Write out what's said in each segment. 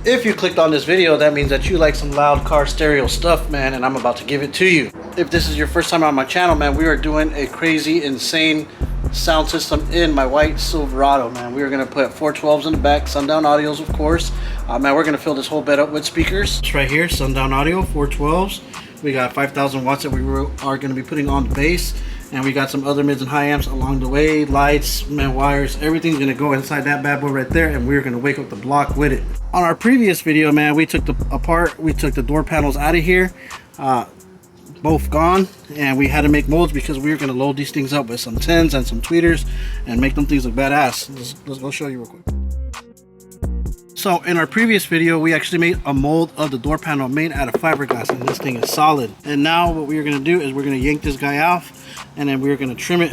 If you clicked on this video, that means that you like some loud car stereo stuff, man, and I'm about to give it to you. If this is your first time on my channel, man, we are doing a crazy, insane sound system in my white Silverado, man. We are going to put 412s in the back, Sundown Audios, of course. Man, we're going to fill this whole bed up with speakers. It's right here, Sundown Audio, 412s. We got 5,000 watts that we are going to be putting on the bass. And we got some other mids and high amps along the way, lights, man, wires, everything's gonna go inside that bad boy right there, and we're gonna wake up the block with it. On our previous video, man, we took we took the door panels out of here, both gone, and we had to make molds because we were gonna load these things up with some 10s and some tweeters and make them things look badass. Let's go show you real quick. So in our previous video, we actually made a mold of the door panel made out of fiberglass, and this thing is solid. And now what we're gonna do is we're gonna yank this guy off, and then we're gonna trim it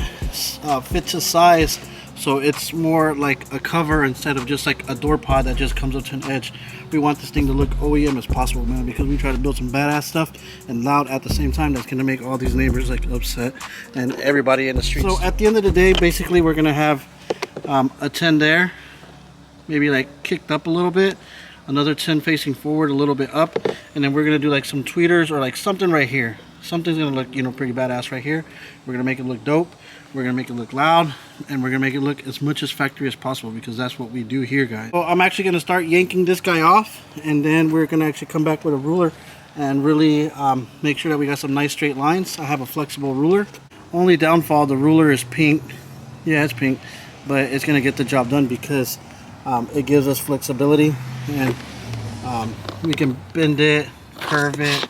fit to size, so it's more like a cover instead of just like a door pod that just comes up to an edge. We want this thing to look OEM as possible, man, because we try to build some badass stuff and loud at the same time. That's gonna make all these neighbors like upset and everybody in the streets. So at the end of the day, basically we're gonna have a 10 there, maybe like kicked up a little bit, another 10 facing forward a little bit up, and then we're gonna do like some tweeters or like something right here. Something's gonna look, you know, pretty badass right here. We're gonna make it look dope, we're gonna make it look loud, and we're gonna make it look as much as factory as possible, because that's what we do here, guys. So I'm actually gonna start yanking this guy off, and then we're gonna actually come back with a ruler and really make sure that we got some nice straight lines. I have a flexible ruler. Only downfall, the ruler is pink. Yeah, it's pink, but it's gonna get the job done because it gives us flexibility, and we can bend it, curve it,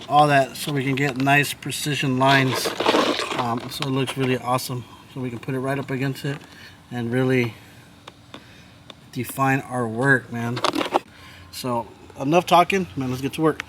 all that, so we can get nice precision lines, so it looks really awesome. So we can put it right up against it and really define our work, man. So enough talking, man, let's get to work.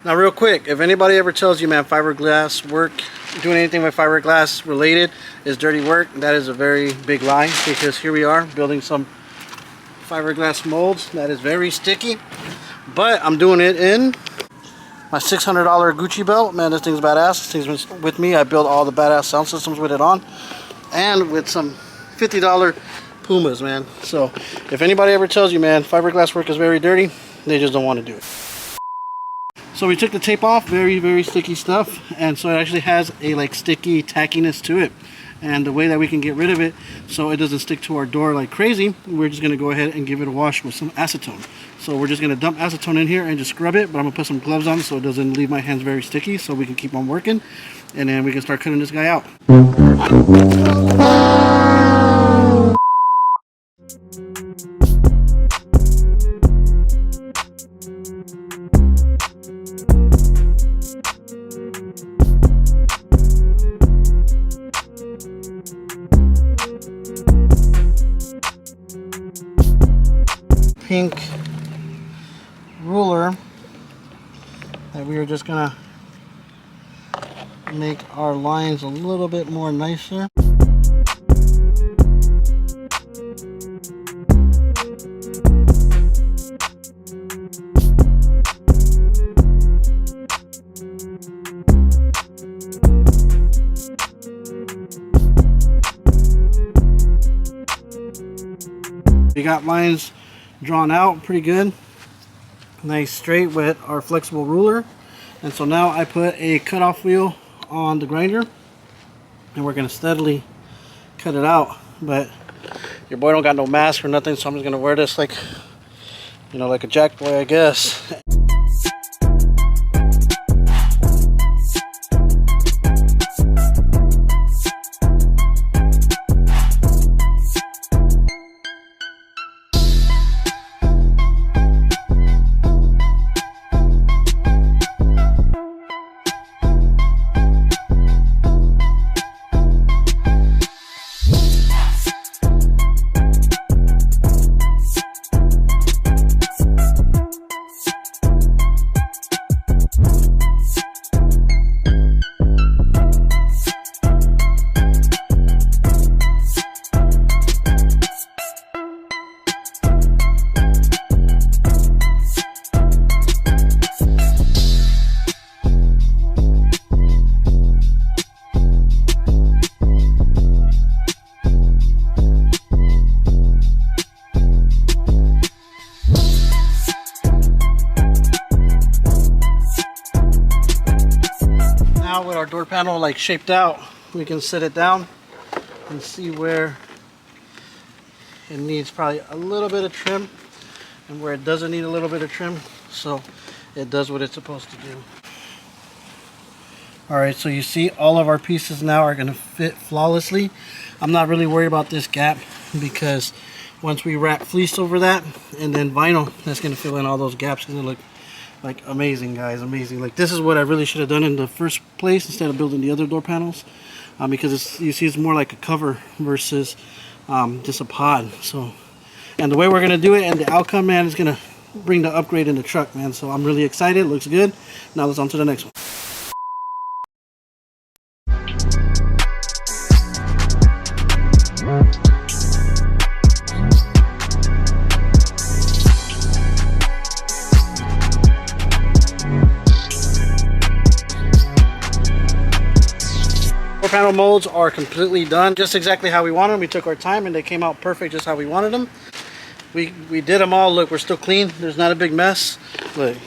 Now real quick, if anybody ever tells you, man, fiberglass work, doing anything with fiberglass related is dirty work, that is a very big lie, because here we are building some fiberglass molds that is very sticky. But I'm doing it in my $600 Gucci belt. Man, this thing's badass. This thing's been with me. I built all the badass sound systems with it on, and with some $50 Pumas, man. So if anybody ever tells you, man, fiberglass work is very dirty, they just don't want to do it. So we took the tape off, very, very sticky stuff, and so it actually has a like sticky tackiness to it. And the way that we can get rid of it so it doesn't stick to our door like crazy, we're just gonna go ahead and give it a wash with some acetone. So we're just gonna dump acetone in here and just scrub it, but I'm gonna put some gloves on so it doesn't leave my hands very sticky, so we can keep on working, and then we can start cutting this guy out. Pink ruler that we are just gonna make our lines a little bit more nicer. We got lines drawn out pretty good, nice straight with our flexible ruler. And so now I put a cutoff wheel on the grinder, and we're gonna steadily cut it out. But your boy don't got no mask or nothing, so I'm just gonna wear this like, you know, like a jack boy, I guess. now with our door panel like shaped out, we can sit it down and see where it needs probably a little bit of trim and where it doesn't need a little bit of trim, so it does what it's supposed to do. Alright, so you see all of our pieces now are going to fit flawlessly. I'm not really worried about this gap because once we wrap fleece over that and then vinyl, that's going to fill in all those gaps. It's going to look like amazing, guys, amazing. Like, this is what I really should have done in the first place instead of building the other door panels, because it's, you see, it's more like a cover versus just a pod. So, and the way we're going to do it and the outcome, man, is going to bring the upgrade in the truck, man. So I'm really excited. It looks good. Now let's on to the next one. Door panel molds are completely done, just exactly how we wanted them. We took our time and they came out perfect, just how we wanted them. We did them all. Look, we're still clean. There's not a big mess. Look,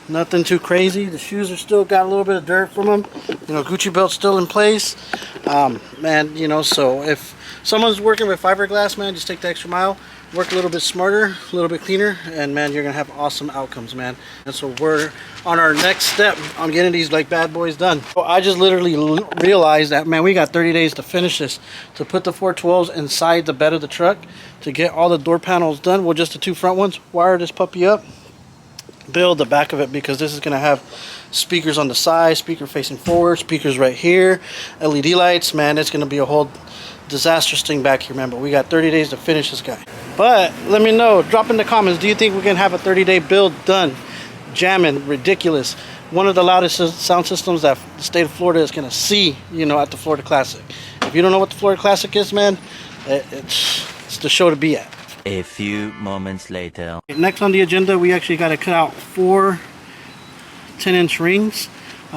nothing too crazy. The shoes are still got a little bit of dirt from them. You know, Gucci belt's still in place. Man, you know, so if someone's working with fiberglass, man, just take the extra mile. Work a little bit smarter, a little bit cleaner, and man, you're gonna have awesome outcomes, man. And so we're on our next step on getting these like bad boys done. So I just literally realized that, man, we got 30 days to finish this, to put the 412s inside the bed of the truck, to get all the door panels done. Well, just the two front ones, wire this puppy up, build the back of it, because this is gonna have speakers on the side, speaker facing forward, speakers right here, LED lights. Man, it's gonna be a whole disastrous thing back here, man. But we got 30 days to finish this guy. But let me know, drop in the comments, do you think we can have a 30-day build done? Jamming, ridiculous, one of the loudest sound systems that the state of Florida is gonna see, you know, at the Florida Classic. If you don't know what the Florida Classic is, man, it's the show to be at. A few moments later. Next on the agenda, we actually got to cut out 4 10-inch rings.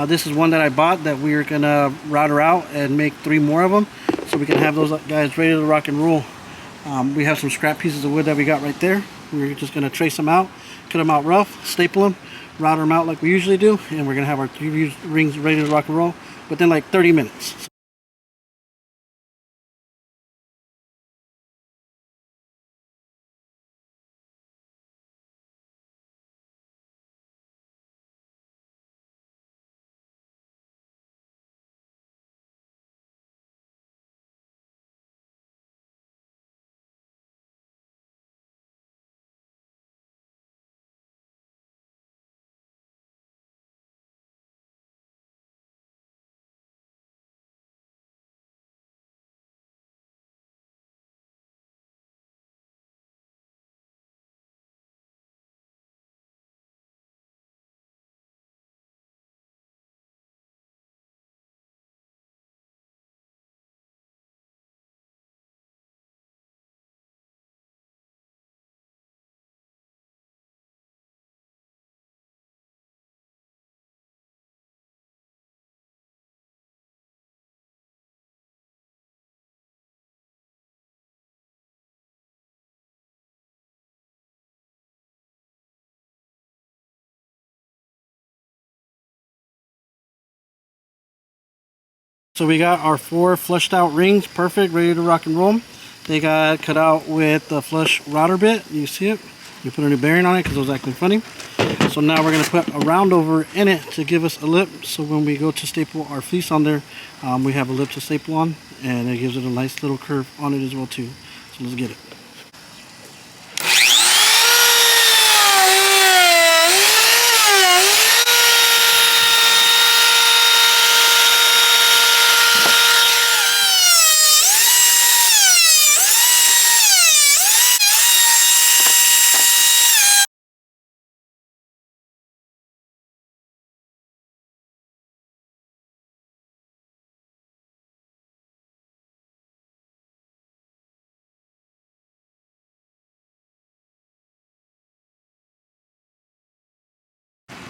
This is one that I bought that we're gonna router out and make 3 more of them, so we can have those guys ready to rock and roll. We have some scrap pieces of wood that we got right there. We're just gonna trace them out, cut them out rough, staple them, router them out like we usually do, and we're gonna have our 3 rings ready to rock and roll within like 30 minutes. So we got our 4 flushed out rings, perfect, ready to rock and roll. They got cut out with the flush router bit. You see it? We put a new bearing on it because it was acting funny. So now we're going to put a round over in it to give us a lip. So when we go to staple our fleece on there, we have a lip to staple on, and it gives it a nice little curve on it as well too. So let's get it.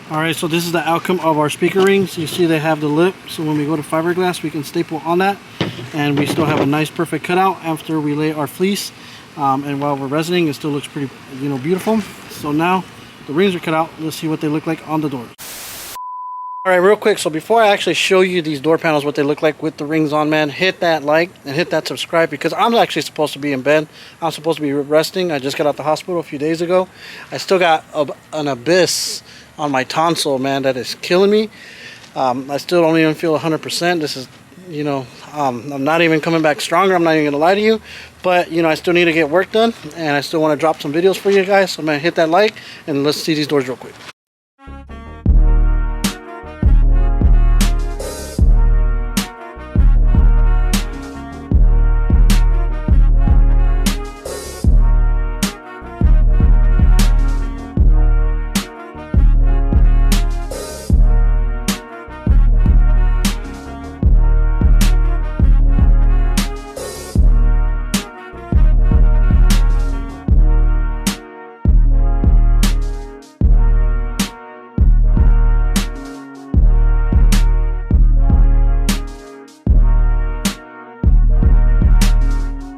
Alright, so this is the outcome of our speaker rings. You see they have the lip, so when we go to fiberglass we can staple on that, and we still have a nice perfect cutout after we lay our fleece, and while we're resining it still looks pretty, you know, beautiful. So now the rings are cut out. Let's see what they look like on the doors. All right, real quick, so before I actually show you these door panels, what they look like with the rings on, man, hit that like and hit that subscribe, because I'm actually supposed to be in bed. I'm supposed to be resting. I just got out the hospital a few days ago. I still got an abyss on my tonsil, man, that is killing me. I still don't even feel 100%. This is, you know, I'm not even coming back stronger. I'm not even gonna lie to you, but you know, I still need to get work done, and I still want to drop some videos for you guys. So man, hit that like and let's see these doors real quick.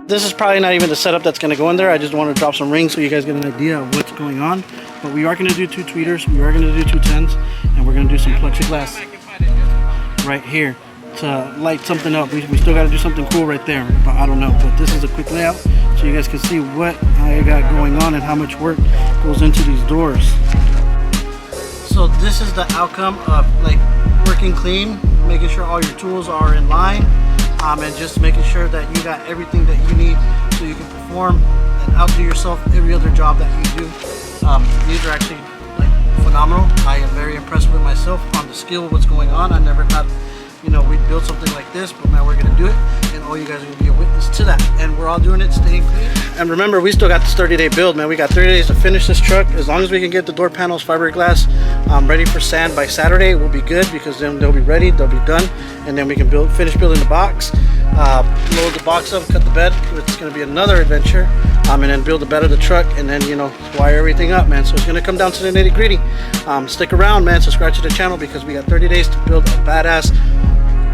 This is probably not even the setup that's going to go in there. I just want to drop some rings so you guys get an idea of what's going on. But we are going to do 2 tweeters, we are going to do 2 10s, and we're going to do some plexiglass right here to light something up. We still got to do something cool right there, but I don't know. But this is a quick layout so you guys can see what I got going on and how much work goes into these doors. So this is the outcome of like working clean, making sure all your tools are in line. And just making sure that you got everything that you need so you can perform and outdo yourself every other job that you do. These are actually like phenomenal. I am very impressed with myself on the skill of what's going on. I never thought, you know, we'd build something like this, but now we're gonna do it, and all you guys are gonna be a witness to that. And we're all doing it, staying clean. And remember, we still got this 30-day build, man. We got 30 days to finish this truck. As long as we can get the door panels, fiberglass, ready for sand by Saturday, we'll be good, because then they'll be ready, they'll be done, and then we can finish building the box, load the box up, cut the bed. It's gonna be another adventure, and then build the bed of the truck, and then, you know, wire everything up, man. So it's gonna come down to the nitty-gritty. Stick around, man. Subscribe to the channel, because we got 30 days to build a badass,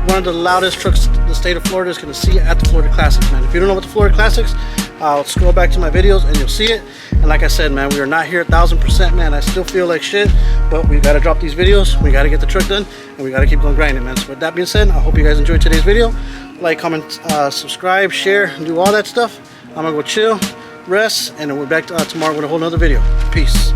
one of the loudest trucks the state of Florida is going to see at the Florida Classics, man. If you don't know what the Florida Classics, I'll scroll back to my videos and you'll see it. And like I said, man, we are not here 1000%, man. I still feel like shit, but we got to drop these videos. We got to get the truck done, and we got to keep going grinding, man. So with that being said, I hope you guys enjoyed today's video. Like, comment, subscribe, share, and do all that stuff. I'm going to go chill, rest, and then we're back tomorrow with a whole nother video. Peace.